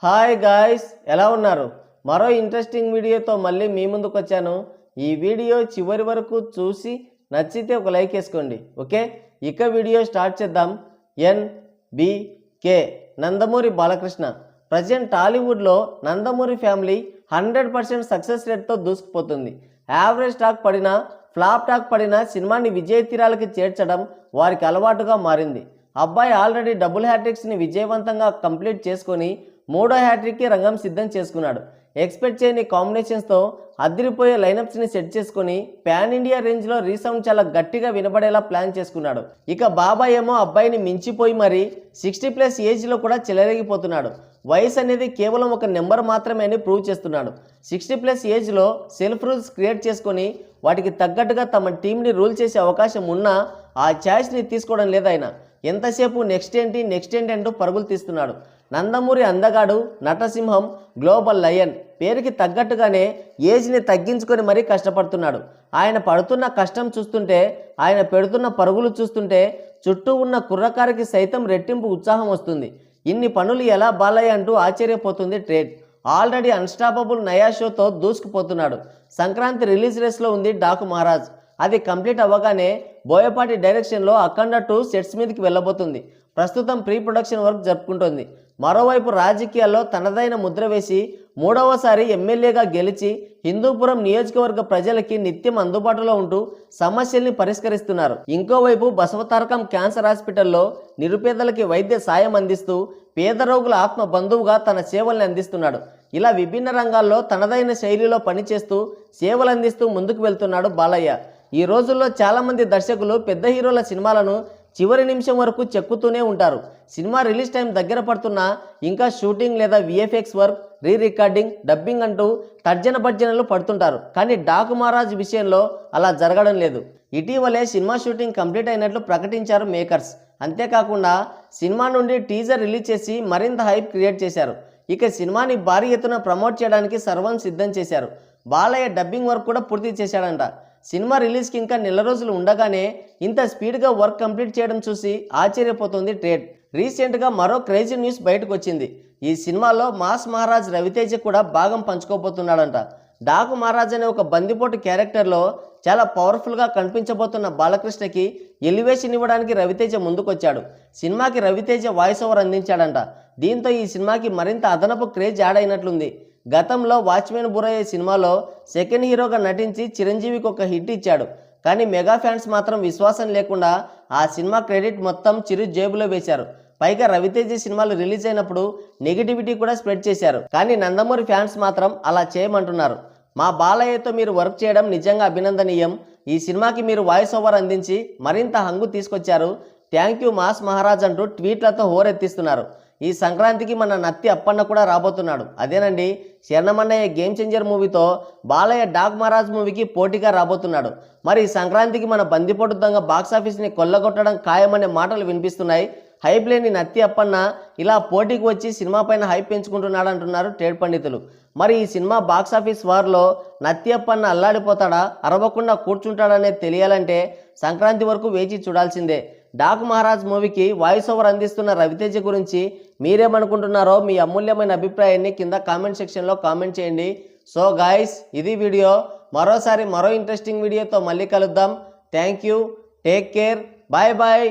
Hi guys, ఎలా ఉన్నారు? మరో ఇంట్రెస్టింగ్ వీడియోతో మళ్ళీ మీ ముందుకు వచ్చాను. ఈ వీడియో చివరి వరకు చూసి నచ్చితే ఒక లైక్ వేసుకోండి. ఓకే, ఇక వీడియో స్టార్ట్ చేద్దాం. NBK నందమూరి బాలకృష్ణ ప్రజెంట్ టాలీవుడ్లో నందమూరి ఫ్యామిలీ 100% సక్సెస్ రేట్తో దూసుకుపోతుంది. యావరేజ్ టాక్ పడినా, ఫ్లాప్ టాక్ పడినా సినిమాని విజయ తీరాలకి చేర్చడం వారికి అలవాటుగా మారింది. అబ్బాయి ఆల్రెడీ డబుల్ హ్యాట్రిక్స్ని విజయవంతంగా కంప్లీట్ చేసుకొని మూడో హ్యాట్రిక్కి రంగం సిద్ధం చేసుకున్నాడు. ఎక్స్పెక్ట్ చేయని కాంబినేషన్స్తో అదిరిపోయే లైనప్స్ని సెట్ చేసుకుని పాన్ ఇండియా రేంజ్లో రీసౌండ్ చాలా గట్టిగా వినబడేలా ప్లాన్ చేసుకున్నాడు. ఇక బాబాయ్ ఏమో అబ్బాయిని మించిపోయి మరి 60+ ఏజ్లో కూడా చెలరేగిపోతున్నాడు. వయసు అనేది కేవలం ఒక నెంబర్ మాత్రమే అని ప్రూవ్ చేస్తున్నాడు. 60+ ఏజ్లో సెల్ఫ్ రూల్స్ క్రియేట్ చేసుకొని వాటికి తగ్గట్టుగా తమ టీంని రూల్ చేసే అవకాశం ఉన్నా ఆ ఛాయిస్ని తీసుకోవడం లేదు ఆయన. ఎంతసేపు నెక్స్ట్ ఏంటి అంటూ పరుగులు తీస్తున్నాడు. నందమూరి అందగాడు, నటసింహం, గ్లోబల్ లయన్ పేరుకి తగ్గట్టుగానే ఏజ్ని తగ్గించుకొని మరీ కష్టపడుతున్నాడు. ఆయన పడుతున్న కష్టం చూస్తుంటే, ఆయన పెడుతున్న పరుగులు చూస్తుంటే చుట్టూ ఉన్న కుర్రకారికి సైతం రెట్టింపు ఉత్సాహం వస్తుంది. ఇన్ని పనులు ఎలా బాలయ్య అంటూ ఆశ్చర్యపోతుంది ట్రేడ్. ఆల్రెడీ అన్స్టాపబుల్ నయా షోతో దూసుకుపోతున్నాడు. సంక్రాంతి రిలీజ్ రేస్లో ఉంది డాకు మహారాజ్. అది కంప్లీట్ అవ్వగానే బోయపాటి డైరెక్షన్లో అఖండ 2 సెట్స్ మీదకి వెళ్ళబోతుంది. ప్రస్తుతం ప్రీ ప్రొడక్షన్ వర్క్ జరుపుకుంటోంది. మరోవైపు రాజకీయాల్లో తనదైన ముద్ర వేసి మూడవసారి ఎమ్మెల్యేగా గెలిచి హిందూపురం నియోజకవర్గ ప్రజలకి నిత్యం అందుబాటులో ఉంటూ సమస్యల్ని పరిష్కరిస్తున్నారు. ఇంకోవైపు బసవతారకం క్యాన్సర్ హాస్పిటల్లో నిరుపేదలకి వైద్య సాయం అందిస్తూ పేద రోగుల ఆత్మ బంధువుగా తన సేవల్ని అందిస్తున్నాడు. ఇలా విభిన్న రంగాల్లో తనదైన శైలిలో పనిచేస్తూ సేవలు అందిస్తూ ముందుకు వెళ్తున్నాడు బాలయ్య. ఈ రోజుల్లో చాలామంది దర్శకులు పెద్ద హీరోల సినిమాలను చివరి నిమిషం వరకు చెక్కుతూనే ఉంటారు. సినిమా రిలీజ్ టైం దగ్గర పడుతున్నా ఇంకా షూటింగ్ లేదా VFX వర్క్, రికార్డింగ్, డబ్బింగ్ అంటూ తర్జన భర్జనలు పడుతుంటారు. కానీ డాకు మహారాజ్ విషయంలో అలా జరగడం లేదు. ఇటీవలే సినిమా షూటింగ్ కంప్లీట్ అయినట్లు ప్రకటించారు మేకర్స్. అంతేకాకుండా సినిమా నుండి టీజర్ రిలీజ్ చేసి మరింత హైప్ క్రియేట్ చేశారు. ఇక సినిమాని భారీ ఎత్తున ప్రమోట్ చేయడానికి సర్వం సిద్ధం చేశారు. బాలయ్య డబ్బింగ్ వర్క్ కూడా పూర్తి చేశాడంట. సినిమా రిలీజ్కి ఇంకా నెల రోజులు ఉండగానే ఇంత స్పీడ్గా వర్క్ కంప్లీట్ చేయడం చూసి ఆశ్చర్యపోతుంది ట్రేడ్. రీసెంట్గా మరో క్రేజీ న్యూస్ బయటకు వచ్చింది. ఈ సినిమాలో మాస్ మహారాజ్ రవితేజ కూడా భాగం పంచుకోబోతున్నాడంట. డాకు మహారాజ్ అనే ఒక బందిపోటు క్యారెక్టర్లో చాలా పవర్ఫుల్గా కనిపించబోతున్న బాలకృష్ణకి ఎలివేషన్ ఇవ్వడానికి రవితేజ ముందుకొచ్చాడు. సినిమాకి రవితేజ వాయిస్ ఓవర్ అందించాడంట. దీంతో ఈ సినిమాకి మరింత అదనపు క్రేజ్ యాడ్ అయినట్లుంది. గతంలో వాచ్మెన్ బురయ్య సినిమాలో సెకండ్ హీరోగా నటించి చిరంజీవికి ఒక హిట్ ఇచ్చాడు. కానీ మెగా ఫ్యాన్స్ మాత్రం విశ్వాసం లేకుండా ఆ సినిమా క్రెడిట్ మొత్తం చిరు జేబులో వేశారు. పైగా రవితేజ సినిమాలు రిలీజ్ అయినప్పుడు నెగిటివిటీ కూడా స్ప్రెడ్ చేశారు. కానీ నందమూరి ఫ్యాన్స్ మాత్రం అలా చేయమంటున్నారు. మా బాలయ్యతో మీరు వర్క్ చేయడం నిజంగా అభినందనీయం. ఈ సినిమాకి మీరు వాయిస్ ఓవర్ అందించి మరింత హంగు తీసుకొచ్చారు. థ్యాంక్ యూ మాస్ మహారాజ్ అంటూ ట్వీట్లతో హోరెత్తిస్తున్నారు. ఈ సంక్రాంతికి మన నత్తి అప్పన్న కూడా రాబోతున్నాడు. అదేనండి, శరణమన్నయ్య గేమ్ చేంజర్ మూవీతో బాలయ్య డాక్ మహారాజ్ మూవీకి పోటీగా రాబోతున్నాడు. మరి ఈ సంక్రాంతికి మన బందిపోటు దొంగ బాక్సాఫీస్ని కొల్లగొట్టడం ఖాయమనే మాటలు వినిపిస్తున్నాయి. హైప్ లేని నత్తి అప్పన్న ఇలా పోటీకి వచ్చి సినిమా పైన హైప్ పెంచుకుంటున్నాడు అంటున్నారు ట్రేడ్ పండితులు. మరి ఈ సినిమా బాక్సాఫీస్ వార్లో నత్తి అప్పన్న అల్లాడిపోతాడా, అరవకుండా కూర్చుంటాడనేది తెలియాలంటే సంక్రాంతి వరకు వేచి చూడాల్సిందే. డాకు మహారాజ్ మూవీకి వాయిస్ ఓవర్ అందిస్తున్న రవితేజ గురించి మీరేమనుకుంటున్నారో మీ అమూల్యమైన అభిప్రాయాన్ని కింద కామెంట్ సెక్షన్లో కామెంట్ చేయండి. సో గాయ్స్, ఇది వీడియో. మరో ఇంట్రెస్టింగ్ వీడియోతో మళ్ళీ కలుద్దాం. Thank you, take care, bye bye.